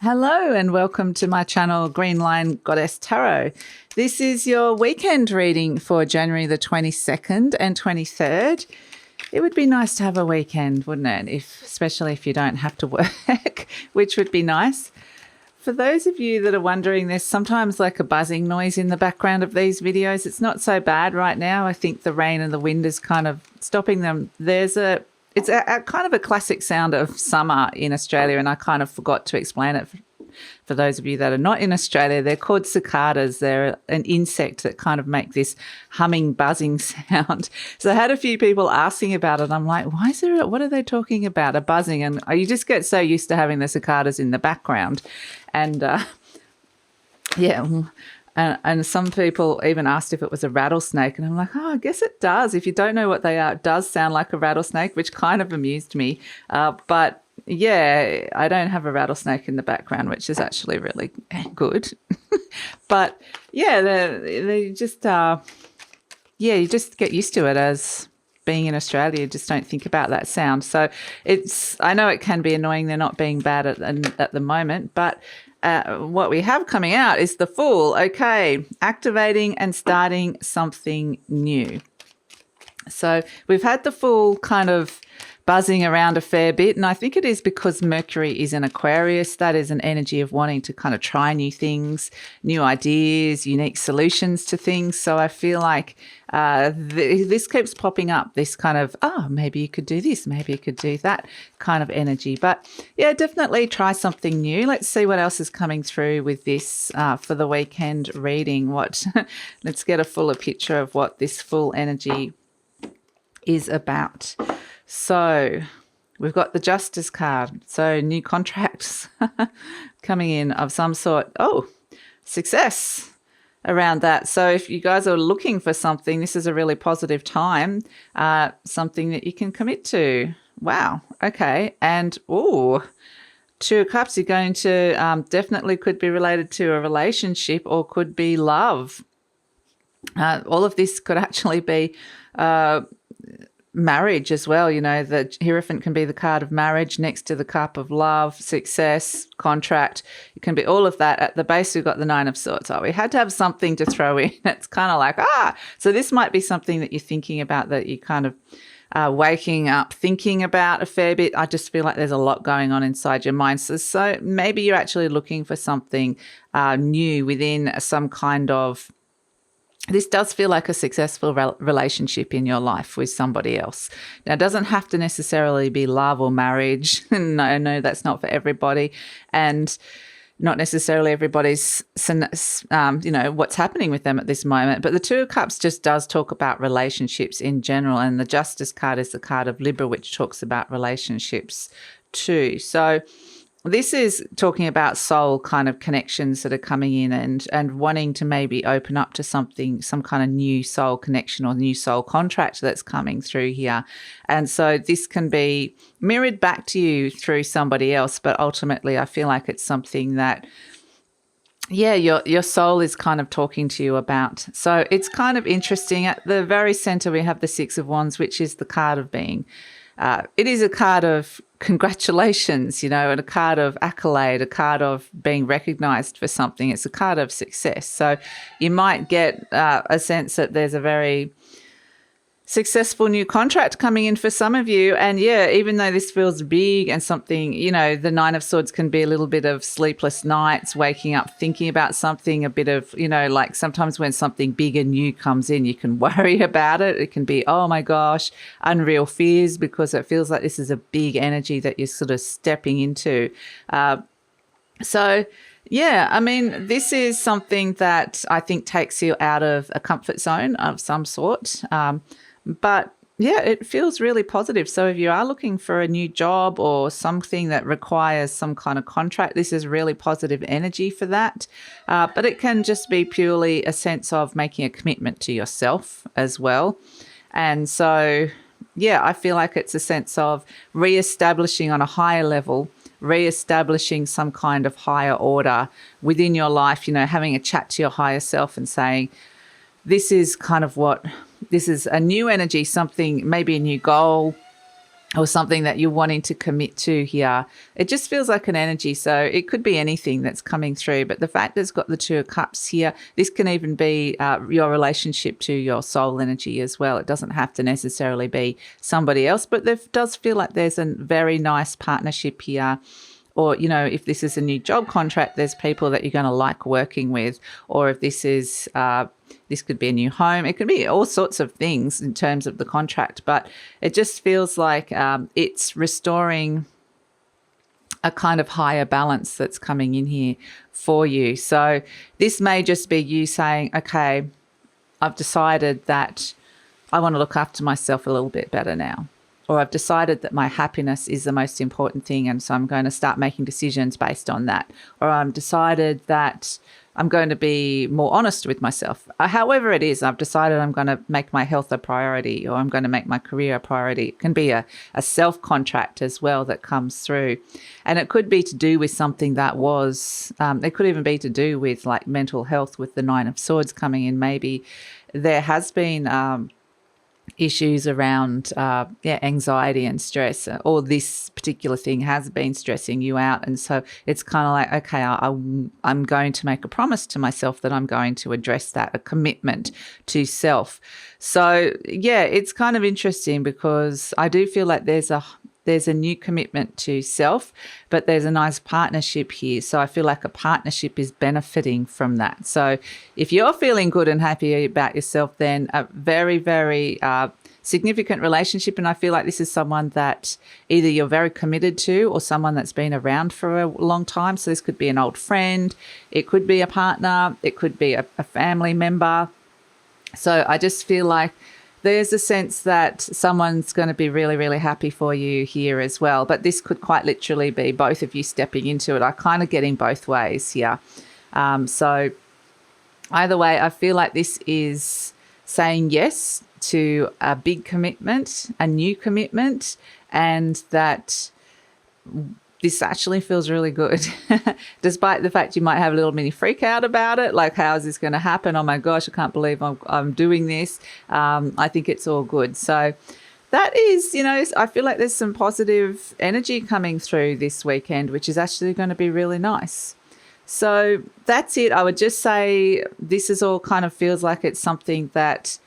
Hello and welcome to my channel, Green Line Goddess Tarot. This is your weekend reading for January the 22nd and 23rd. It would be nice to have a weekend, wouldn't it? Especially if you don't have to work, which would be nice. For those of you that are wondering, there's sometimes like a buzzing noise in the background of these videos. It's not so bad right now. I think the rain and the wind is kind of stopping them. It's a kind of a classic sound of summer in Australia, and I kind of forgot to explain it for those of you that are not in Australia. They're called cicadas. They're an insect that kind of make this humming, buzzing sound. So I had a few people asking about it. I'm like, what are they talking about? A buzzing? And you just get so used to having the cicadas in the background. And And some people even asked if it was a rattlesnake. And I'm like, I guess it does. If you don't know what they are, it does sound like a rattlesnake, which kind of amused me. But yeah, I don't have a rattlesnake in the background, which is actually really good. But yeah, they just, you just get used to it as being in Australia. You just don't think about that sound. So I know it can be annoying. They're not being bad at the moment, but what we have coming out is the Fool. Okay, activating and starting something new. So we've had the Fool kind of buzzing around a fair bit, and I think it is because Mercury is in Aquarius. That is an energy of wanting to kind of try new things, new ideas, unique solutions to things. So I feel like this keeps popping up, this kind of, maybe you could do this, maybe you could do that kind of energy. But yeah, definitely try something new. Let's see what else is coming through with this for the weekend reading. Let's get a fuller picture of what this Fool energy is about. So we've got the Justice card. So new contracts coming in of some sort. Oh, success around that. So if you guys are looking for something, this is a really positive time, something that you can commit to. Wow. Okay. And Two of Cups, you're going to definitely could be related to a relationship or could be love. All of this could actually be marriage as well. You know, the Hierophant can be the card of marriage next to the cup of love, success, contract. It can be all of that. At the base, we've got the Nine of Swords. So we had to have something to throw in. It's kind of like, so this might be something that you're thinking about, that you kind of waking up thinking about a fair bit. I just feel like there's a lot going on inside your mind. So maybe you're actually looking for something new within some kind of, this does feel like a successful relationship in your life with somebody else. Now, it doesn't have to necessarily be love or marriage. No, that's not for everybody. And not necessarily everybody's, what's happening with them at this moment. But the Two of Cups just does talk about relationships in general. And the Justice card is the card of Libra, which talks about relationships too. So this is talking about soul kind of connections that are coming in and wanting to maybe open up to something, some kind of new soul connection or new soul contract that's coming through here. And so this can be mirrored back to you through somebody else, but ultimately I feel like it's something that, your soul is kind of talking to you about. So it's kind of interesting. At the very center, we have the Six of Wands, which is the card of being. It is a card of congratulations, and a card of accolade, a card of being recognized for something. It's a card of success. So you might get a sense that there's a very successful new contract coming in for some of you. And even though this feels big and something, the Nine of Swords can be a little bit of sleepless nights, waking up thinking about something, a bit of, like sometimes when something big and new comes in, you can worry about it. It can be, oh my gosh, unreal fears, because it feels like this is a big energy that you're sort of stepping into. This is something that I think takes you out of a comfort zone of some sort. But it feels really positive. So if you are looking for a new job or something that requires some kind of contract, this is really positive energy for that. But it can just be purely a sense of making a commitment to yourself as well. And so, I feel like it's a sense of reestablishing on a higher level, reestablishing some kind of higher order within your life, having a chat to your higher self and saying, this is a new energy, something, maybe a new goal, or something that you're wanting to commit to here. It just feels like an energy. So it could be anything that's coming through. But the fact that it's got the Two of Cups here, this can even be your relationship to your soul energy as well. It doesn't have to necessarily be somebody else, but there does feel like there's a very nice partnership here. Or, you know, if this is a new job contract, there's people that you're going to like working with. Or if this is, this could be a new home. It could be all sorts of things in terms of the contract. But it just feels like it's restoring a kind of higher balance that's coming in here for you. So this may just be you saying, okay, I've decided that I want to look after myself a little bit better now. Or I've decided that my happiness is the most important thing, and so I'm going to start making decisions based on that. Or I've decided that I'm going to be more honest with myself. However it is, I've decided I'm going to make my health a priority, or I'm going to make my career a priority. It can be a self-contract as well that comes through. And it could be to do with something that was, it could even be to do with like mental health with the Nine of Swords coming in. Maybe there has been issues around anxiety and stress, or this particular thing has been stressing you out, and so it's kind of like, okay, I'm going to make a promise to myself that I'm going to address that, a commitment to self. So yeah, it's kind of interesting because I do feel like there's a new commitment to self, but there's a nice partnership here. So I feel like a partnership is benefiting from that. So if you're feeling good and happy about yourself, then a very, very significant relationship. And I feel like this is someone that either you're very committed to or someone that's been around for a long time. So this could be an old friend. It could be a partner. It could be a family member. So I just feel like there's a sense that someone's going to be really, really happy for you here as well. But this could quite literally be both of you stepping into it. I kind of get in both ways here. So either way, I feel like this is saying yes to a big commitment, a new commitment, and that this actually feels really good, despite the fact you might have a little mini freak out about it. Like, how is this going to happen? Oh my gosh, I can't believe I'm doing this. I think it's all good. So that is, you know, I feel like there's some positive energy coming through this weekend, which is actually going to be really nice. So that's it. I would just say this is all kind of feels like it's something that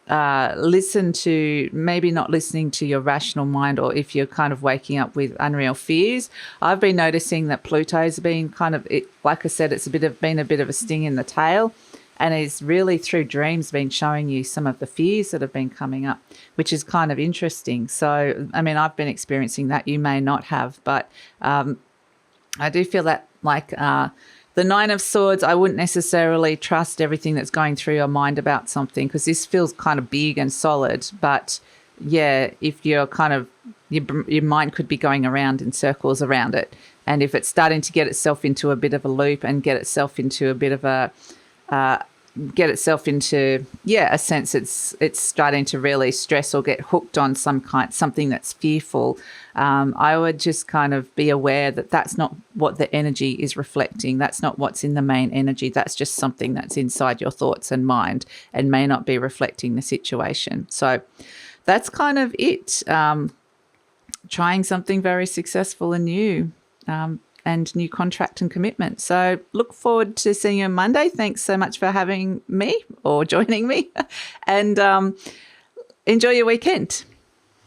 listen to, maybe not listening to your rational mind, or if you're kind of waking up with unreal fears. I've been noticing that Pluto's been kind of, like I said, it's been a bit of a sting in the tail, and it's really through dreams been showing you some of the fears that have been coming up, which is kind of interesting. So, I mean, I've been experiencing that. You may not have, but I do feel that like the Nine of Swords, I wouldn't necessarily trust everything that's going through your mind about something, because this feels kind of big and solid. But yeah, if you're kind of, your mind could be going around in circles around it. And if it's starting to get itself into a bit of a loop and get itself into a bit of a, a sense it's starting to really stress or get hooked on something that's fearful, I would just kind of be aware that that's not what the energy is reflecting. That's not what's in the main energy. That's just something that's inside your thoughts and mind and may not be reflecting the situation. So that's kind of it. Trying something very successful and new. And new contract and commitment. So look forward to seeing you on Monday. Thanks so much for having me or joining me, and enjoy your weekend.